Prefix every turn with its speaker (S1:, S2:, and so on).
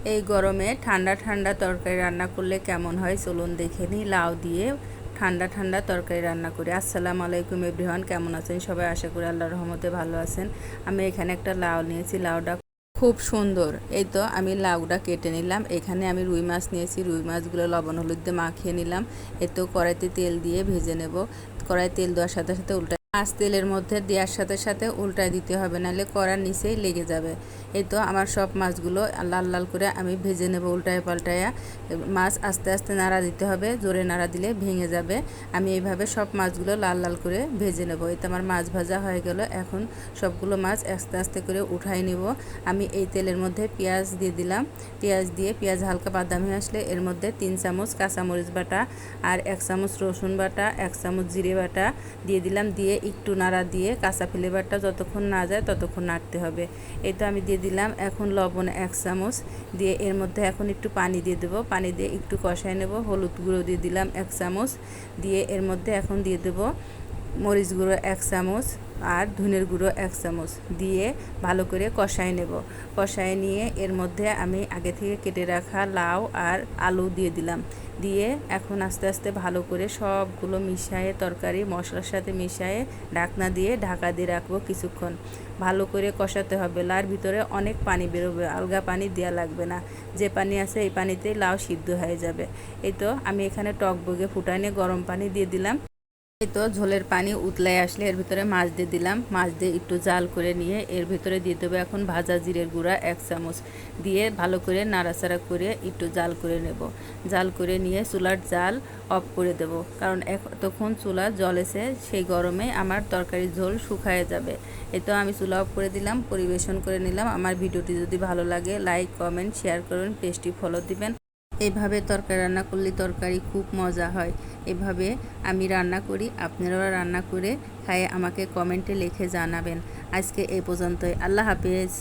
S1: এই গরমে ঠান্ডা ঠান্ডা তরকারি রান্না করলে কেমন হয় চলুন দেখে নিই। লাউ দিয়ে ঠান্ডা ঠান্ডা তরকারি রান্না করি। আসসালামু আলাইকুম এভরিওয়ান, কেমন আছেন সবাই? আশা করি আল্লাহর রহমতে ভালো আছেন। আমি এখানে একটা লাউ নিয়েছি, লাউটা খুব সুন্দর। এই তো আমি লাউটা কেটে নিলাম। এখানে আমি রুই মাছ নিয়েছি, রুই মাছগুলো লবণ হলুদ দিয়ে মাখিয়ে নিলাম। এই তো কড়াইতে তেল দিয়ে ভেজে নেব। কড়াই তেল দেওয়ার সাথে সাথে উল্টা মাছ তেলের মধ্যে দেওয়ার সাথে সাথে উল্টায় দিতে হবে, নাহলে কড়ার নিচেই লেগে যাবে। এই তো আমার সব মাছগুলো লাল লাল করে আমি ভেজে নেব উল্টায় পাল্টায়া। মাছ আস্তে আস্তে নাড়া দিতে হবে, জোরে নাড়া দিলে ভেঙে যাবে। আমি এইভাবে সব মাছগুলো লাল লাল করে ভেজে নেব। এই তো আমার মাছ ভাজা হয়ে গেল। এখন সবগুলো মাছ আস্তে আস্তে করে উঠাই নেব। আমি এই তেলের মধ্যে পেঁয়াজ দিয়ে দিলাম। পেঁয়াজ দিয়ে পেঁয়াজ হালকা বাদামি আসলে এর মধ্যে 3 চামচ কাঁচামরিচ বাটা আর 1 চামচ রসুন বাটা, 1 চামচ জিরে বাটা দিয়ে দিলাম। দিয়ে একটু নাড়া দিয়ে কাঁচা ফ্লেভারটা যতক্ষণ না যায় ততক্ষণ নাড়তে হবে। এই তো আমি দিয়ে দিলাম এখন লবণ 1 চামচ, দিয়ে এর মধ্যে এখন একটু পানি দিয়ে দেবো। পানি দিয়ে একটু কষায় নেব। হলুদ গুঁড়ো দিয়ে দিলাম 1 চামচ, দিয়ে এর মধ্যে এখন দিয়ে দেবো মরিচ গুঁড়ো 1 চামচ আর ধনের গুঁড়ো 1 চামচ দিয়ে ভালো করে কষায় নেব। কষায় নিয়ে এর মধ্যে আমি আগে থেকে কেটে রাখা লাউ আর আলু দিয়ে দিলাম। দিয়ে এখন আস্তে আস্তে ভালো করে সবগুলো মিশিয়ে তরকারি মশলার সাথে মিশিয়ে ঢাকনা দিয়ে ঢাকা দিয়ে রাখবো কিছুক্ষণ। ভালো করে কষাতে হবে। লাউর ভিতরে অনেক পানি বেরোবে, আলগা পানি দেওয়া লাগবে না। যে পানি আছে এই পানিতেই লাউ সিদ্ধ হয়ে যাবে। এই তো আমি এখানে টক বগে ফুটাইনে গরম পানি দিয়ে দিলাম। এই তো ঝোলের পানি উতলাই আসলে এর ভিতরে মাছ দিয়ে দিলাম। মাছ দিয়ে একটু জাল করে নিয়ে এর ভিতরে দিয়ে দেবো এখন ভাজা জিরের গুঁড়া 1 চামচ, দিয়ে ভালো করে নাড়াচাড়া করে একটু জাল করে নেব। জাল করে নিয়ে চুলার জাল অফ করে দেব, কারণ তখন চুলা জ্বলেছে, সেই গরমে আমার তরকারির ঝোল শুকায় যাবে। এই তো আমি চুলা অফ করে দিলাম, পরিবেশন করে নিলাম। আমার ভিডিওটি যদি ভালো লাগে লাইক কমেন্ট শেয়ার করুন, পেজটি ফলো দিবেন। এইভাবে তরকারি রান্না করলে তরকারি খুব মজা হয়। এভাবে আমি রান্না করি, আপনারাও রান্না করে খায়ে আমাকে কমেন্টে লিখে জানাবেন। আজকে এই পর্যন্তই। আল্লাহ হাফেজ।